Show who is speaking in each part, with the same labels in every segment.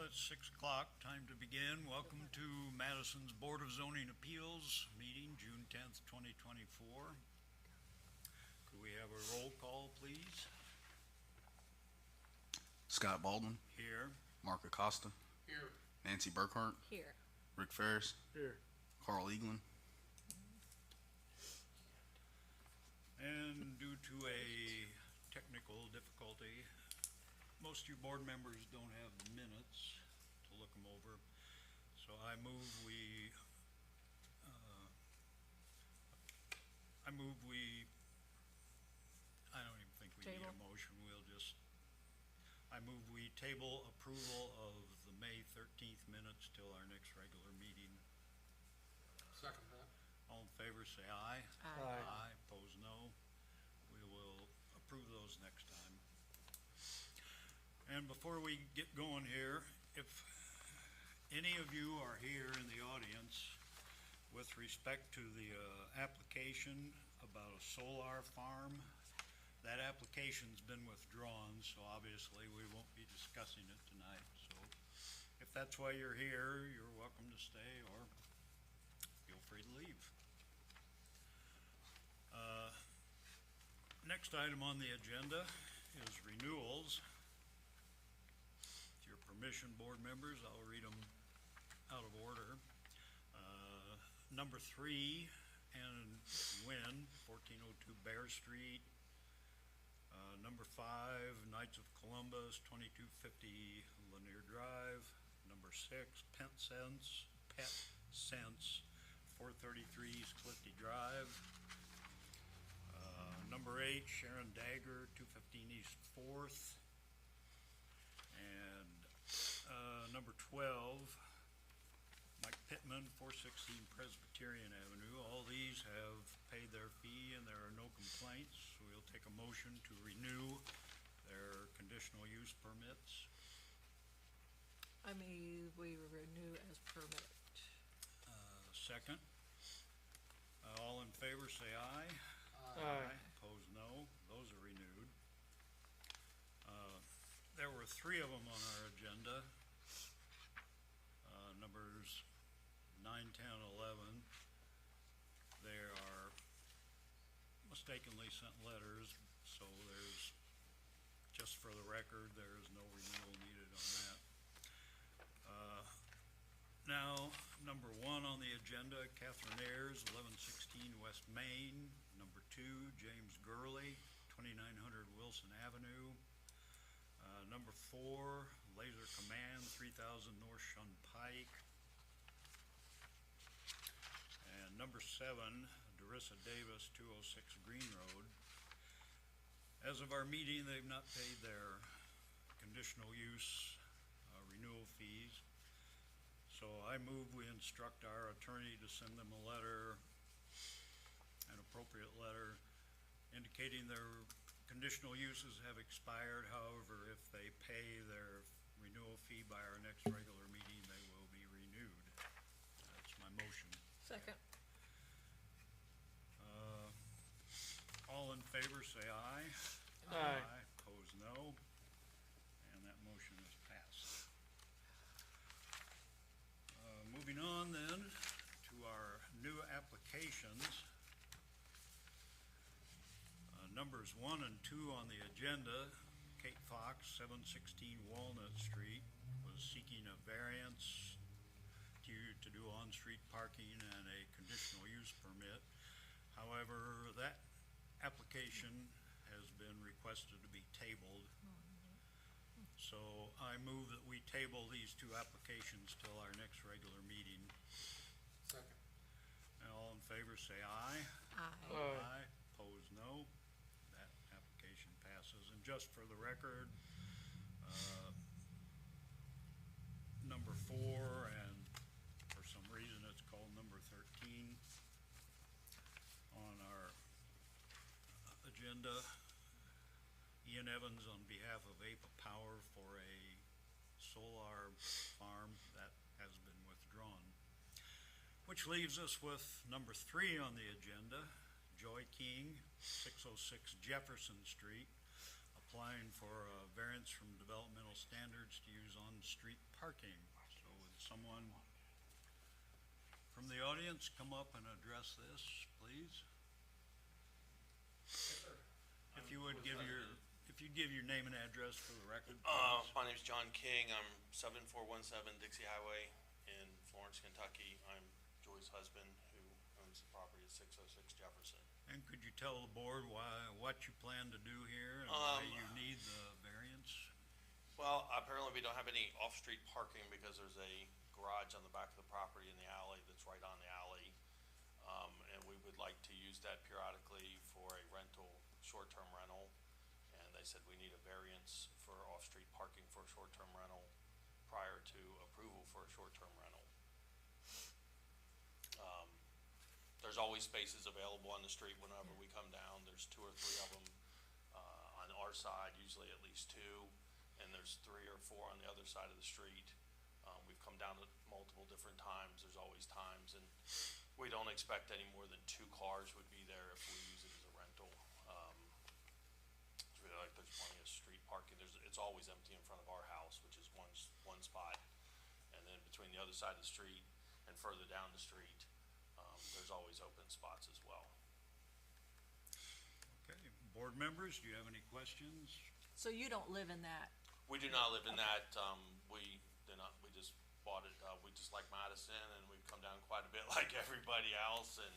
Speaker 1: It's 6 o'clock, time to begin. Welcome to Madison's Board of Zoning Appeals meeting, June 10th, 2024. Could we have a roll call, please?
Speaker 2: Scott Baldwin,
Speaker 1: Here.
Speaker 2: Mark Acosta,
Speaker 3: Here.
Speaker 2: Nancy Burkhart,
Speaker 4: Here.
Speaker 2: Rick Ferris,
Speaker 3: Here.
Speaker 2: Carl Eaglin.
Speaker 1: And due to a technical difficulty, most of you board members don't have the minutes to look them over. So I move we I don't even think we need a motion. I move we table approval of the May 13th minutes till our next regular meeting.
Speaker 3: Second that.
Speaker 1: All in favor, say aye.
Speaker 4: Aye.
Speaker 1: Aye, opposed no. We will approve those next time. And before we get going here, if any of you are here in the audience with respect to the application about a solar farm, that application's been withdrawn, so obviously we won't be discussing it tonight. So if that's why you're here, you're welcome to stay or feel free to leave. Next item on the agenda is renewals. With your permission, board members, I'll read them out of order. Number 3 and Wynn, 1402 Bear Street. Number 5, Knights of Columbus, 2250 Lanier Drive. Number 6, Pet Sense, 433 East Clifty Drive. Number 8, Sharon Dagger, 215 East 4th. And number 12, Mike Pittman, 416 Presbyterian Avenue. All these have paid their fee and there are no complaints. So we'll take a motion to renew their conditional use permits.
Speaker 4: I mean, we renew as permit.
Speaker 1: Second. All in favor say aye.
Speaker 3: Aye.
Speaker 1: Opposed no. Those are renewed. There were 3 of them on our agenda. Numbers 9, 10, 11. They are mistakenly sent letters, so there's, just for the record, there is no renewal needed on that. Now, number 1 on the agenda, Catherine Ayers, 1116 West Main. Number 2, James Gurley, 2900 Wilson Avenue. Number 4, Laser Command, 3000 North Shun Pike. And number 7, Darissa Davis, 206 Green Road. As of our meeting, they've not paid their conditional use renewal fees. So I move we instruct our attorney to send them a letter, an appropriate letter, indicating their conditional uses have expired. However, if they pay their renewal fee by our next regular meeting, they will be renewed. That's my motion.
Speaker 4: Second.
Speaker 1: All in favor say aye.
Speaker 3: Aye.
Speaker 1: Opposed no. And that motion is passed. Moving on then to our new applications. Numbers 1 and 2 on the agenda. Kate Fox, 716 Walnut Street, was seeking a variance to do on-street parking and a conditional use permit. However, that application has been requested to be tabled. So I move that we table these 2 applications till our next regular meeting.
Speaker 3: Second.
Speaker 1: And all in favor say aye.
Speaker 4: Aye.
Speaker 3: Aye.
Speaker 1: Opposed no. That application passes. And just for the record, number 4, and for some reason it's called number 13 on our agenda. Ian Evans on behalf of APA Power for a solar farm that has been withdrawn. Which leaves us with number 3 on the agenda, Joy King, 606 Jefferson Street, a applying for a variance from developmental standards to use on-street parking. So would someone from the audience come up and address this, please? If you would give your name and address for the record, please.
Speaker 5: My name's John King. I'm 7417 Dixie Highway in Florence, Kentucky. I'm Joy's husband, who owns the property at 606 Jefferson.
Speaker 1: And could you tell the board what you plan to do here and why you need the variance?
Speaker 5: Well, apparently we don't have any off-street parking because there's a garage on the back of the property in the alley that's right on the alley. And we would like to use that periodically for a rental, short-term rental. And they said we need a variance for off-street parking for a short-term rental prior to approval for a short-term rental. There's always spaces available on the street whenever we come down. There's 2 or 3 of them on our side, usually at least 2, and there's 3 or 4 on the other side of the street. We've come down at multiple different times. There's always times, and we don't expect any more than 2 cars would be there if we use it as a rental. It's really like there's plenty of street parking. It's always empty in front of our house, which is one spot, and then between the other side of the street and further down the street, there's always open spots as well.
Speaker 1: Okay, board members, do you have any questions?
Speaker 4: So you don't live in that?
Speaker 5: We do not live in that. We just bought it. We just like Madison, and we've come down quite a bit like everybody else, and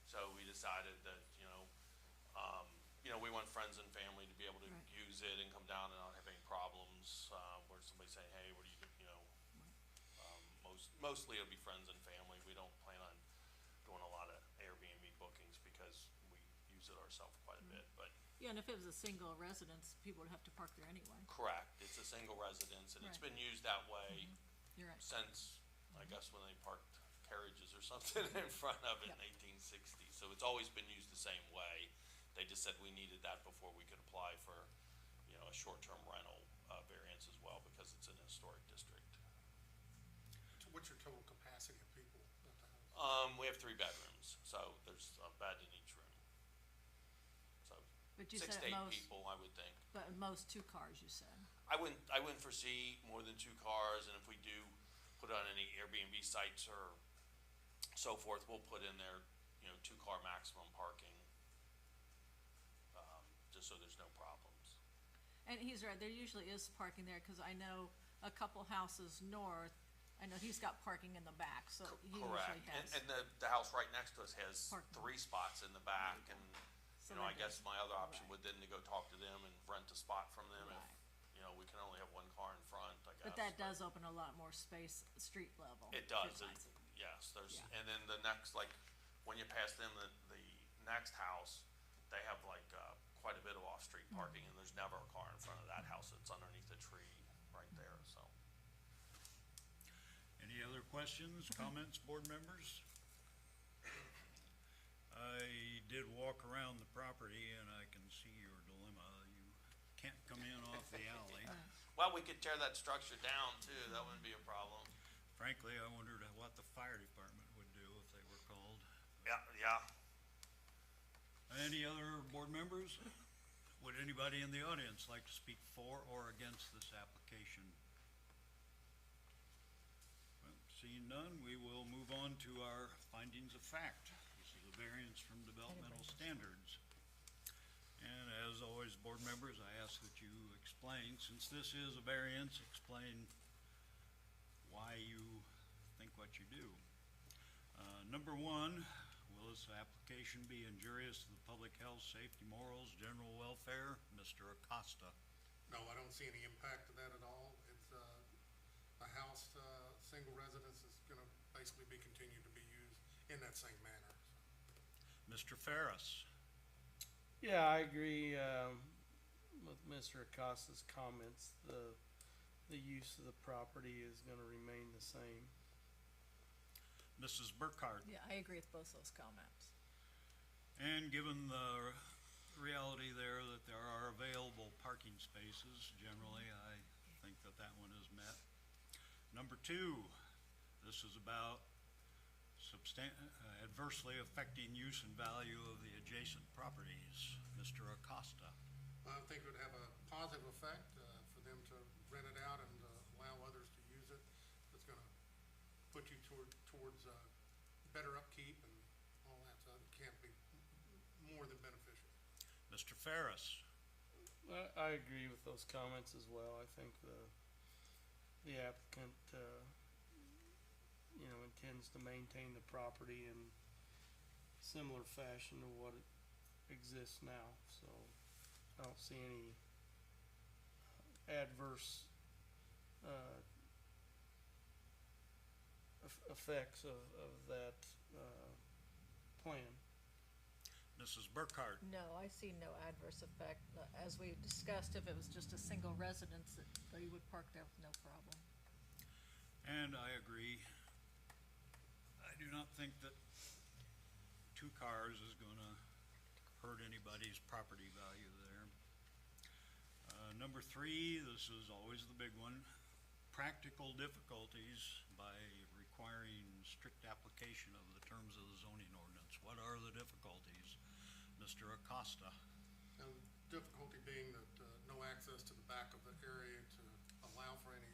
Speaker 5: so we decided that, we want friends and family to be able to
Speaker 4: Right.
Speaker 5: use it and come down and not have any problems, where somebody saying, hey, what do you, mostly it'll be friends and family. We don't plan on doing a lot of Airbnb bookings because we use it ourselves quite a bit, but
Speaker 4: Yeah, and if it was a single residence, people would have to park there anyway.
Speaker 5: correct, it's a single residence, and it's
Speaker 4: Right.
Speaker 5: been used that way
Speaker 4: You're right.
Speaker 5: since, I guess, when they parked carriages or something in front of it in
Speaker 4: Yep.
Speaker 5: 1860. So it's always been used the same way. They just said we needed that before we could apply for, a short-term rental variance as well, because it's in a historic district.
Speaker 3: So what's your total capacity of people at the house?
Speaker 5: We have 3 bedrooms, so there's a bed in each room. So
Speaker 4: But you
Speaker 5: 6
Speaker 4: said
Speaker 5: to 8
Speaker 4: at most,
Speaker 5: people, I would think.
Speaker 4: but at most 2 cars, you said.
Speaker 5: I wouldn't foresee more than 2 cars, and if we do put on any Airbnb sites or so forth, we'll put in there, 2-car maximum parking, just so there's no problems.
Speaker 4: And he's right, there usually is parking there, cause I know a couple houses north, I know he's got parking in the back, so he
Speaker 5: Correct,
Speaker 4: usually has.
Speaker 5: and the house right next to us has
Speaker 4: Parking.
Speaker 5: 3 spots in the back, and,
Speaker 4: So
Speaker 5: I
Speaker 4: that
Speaker 5: guess
Speaker 4: does-
Speaker 5: my other option
Speaker 4: right.
Speaker 5: would then to go talk to them and rent a spot from them if,
Speaker 4: Right.
Speaker 5: we can only have 1 car in front, I guess.
Speaker 4: But that does open a lot more space, street level.
Speaker 5: It does,
Speaker 4: which is nice.
Speaker 5: yes,
Speaker 4: Yeah.
Speaker 5: and then the next, when you pass them, the next house, they have quite a bit of off-street
Speaker 4: Mm-hmm.
Speaker 5: parking, and there's never a car in front of that house. It's underneath a tree right there, so.
Speaker 1: Any other questions, comments, board members? I did walk around the property and I can see your dilemma. You can't come in off the alley.
Speaker 5: Well, we could tear that structure down too, that wouldn't be a problem.
Speaker 1: Frankly, I wondered what the fire department would do if they were called.
Speaker 5: Yeah.
Speaker 1: Any other board members? Would anybody in the audience like to speak for or against this application? Well, seeing none, we will move on to our findings of fact. This is a variance from developmental standards. And as always, board members, I ask that you explain, since this is a variance, explain why you think what you do. Number 1, will this application be injurious to the public health, safety, morals, general welfare? Mr. Acosta.
Speaker 3: No, I don't see any impact to that at all. It's, a house, single residence is gonna basically be continued to be used in that same manner.
Speaker 1: Mr. Ferris.
Speaker 6: Yeah, I agree, with Mr. Acosta's comments. The use of the property is gonna remain the same.
Speaker 1: Mrs. Burkhart.
Speaker 4: Yeah, I agree with both those comments.
Speaker 1: And given the reality there that there are available parking spaces, generally, I think that that one is met. Number 2, this is about adversely affecting use and value of the adjacent properties. Mr. Acosta.
Speaker 3: I think it would have a positive effect, for them to rent it out and, allow others to use it. It's gonna put you towards, better upkeep and all that, so it can't be more than beneficial.
Speaker 1: Mr. Ferris?
Speaker 6: I agree with those comments as well. I think the applicant, intends to maintain the property in similar fashion to what it exists now, so I don't see any adverse, effects of that, plan.
Speaker 1: Mrs. Burkhart?
Speaker 4: No, I see no adverse effect. As we discussed, if it was just a single residence, that they would park there with no problem.
Speaker 1: And I agree. I do not think that 2 cars is gonna hurt anybody's property value there. Number 3, this is always the big one. Practical difficulties by requiring strict application of the terms of the zoning ordinance. What are the difficulties, Mr. Acosta?
Speaker 3: And difficulty being that, no access to the back of the area to allow for any,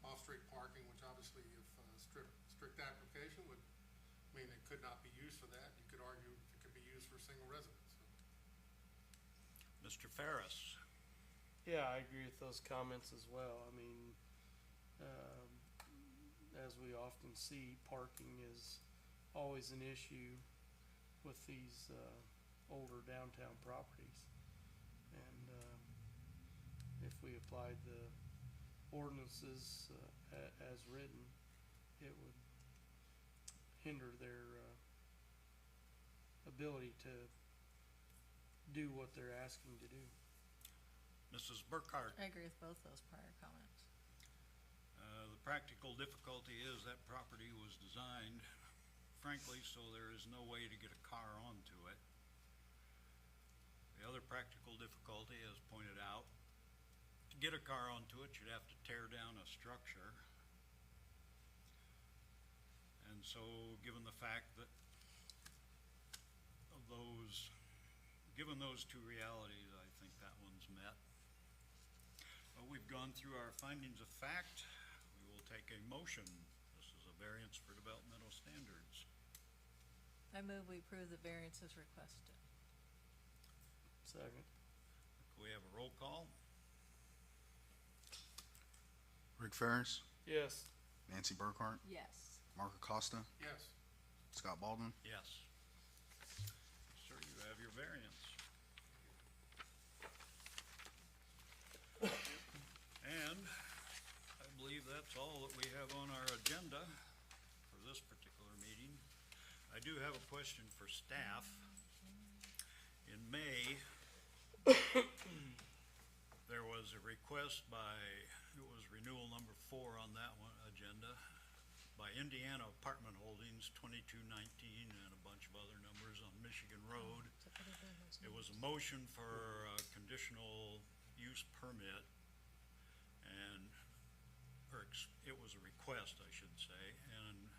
Speaker 3: off-street parking, which obviously if, strict application would mean it could not be used for that. You could argue it could be used for single residence.
Speaker 1: Mr. Ferris?
Speaker 6: Yeah, I agree with those comments as well. I mean, as we often see, parking is always an issue with these, older downtown properties. And, if we applied the ordinances, as written, it would hinder their, ability to do what they're asking to do.
Speaker 1: Mrs. Burkhart?
Speaker 4: I agree with both those prior comments.
Speaker 1: The practical difficulty is that property was designed, frankly, so there is no way to get a car onto it. The other practical difficulty, as pointed out, to get a car onto it, you'd have to tear down a structure. And so, given the fact that given those 2 realities, I think that one's met. We've gone through our findings of fact. We will take a motion. This is a variance for developmental standards.
Speaker 4: I move we approve the variance as requested.
Speaker 6: Second.
Speaker 1: Can we have a roll call?
Speaker 2: Rick Ferris,
Speaker 6: Yes.
Speaker 2: Nancy Burkhart,
Speaker 4: Yes.
Speaker 2: Mark Acosta,
Speaker 3: Yes.
Speaker 2: Scott Baldwin.
Speaker 1: Yes. Sir, you have your variance. And I believe that's all that we have on our agenda for this particular meeting. I do have a question for staff. In May, there was a request it was renewal number 4 on that one agenda, by Indiana Apartment Holdings, 2219, and a bunch of other numbers on Michigan Road. It was a motion for a conditional use permit, it was a request, I should say, and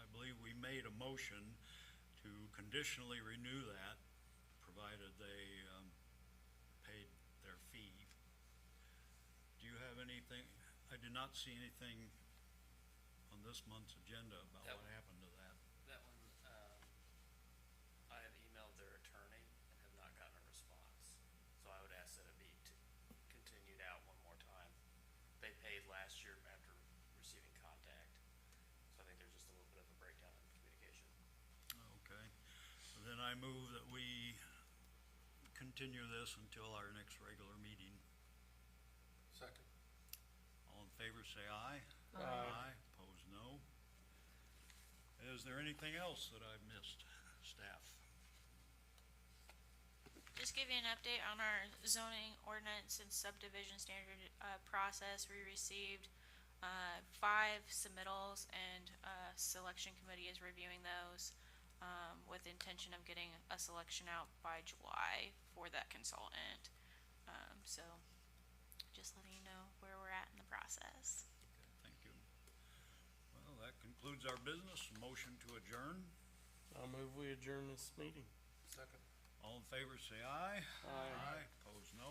Speaker 1: I believe we made a motion to conditionally renew that, provided they paid their fee. Do you have anything? I did not see anything on this month's agenda about
Speaker 7: That
Speaker 1: what
Speaker 7: one-
Speaker 1: happened to that.
Speaker 7: That one, I have emailed their attorney and have not gotten a response. So I would ask that it be continued out one more time. They paid last year after receiving contact. So I think there's just a little bit of a breakdown in communication.
Speaker 1: Okay, then I move that we continue this until our next regular meeting.
Speaker 3: Second.
Speaker 1: All in favor, say aye.
Speaker 6: Aye.
Speaker 1: Opposed, no. Is there anything else that I've missed, staff?
Speaker 8: Just give you an update on our zoning ordinance and subdivision standard process. We received 5 submittals, and selection committee is reviewing those with the intention of getting a selection out by July for that consultant. So just letting you know where we're at in the process.
Speaker 1: Okay, thank you. Well, that concludes our business. Motion to adjourn.
Speaker 6: I'll move we adjourn this meeting.
Speaker 3: Second.
Speaker 1: All in favor, say aye.
Speaker 6: Aye.
Speaker 1: Opposed, no.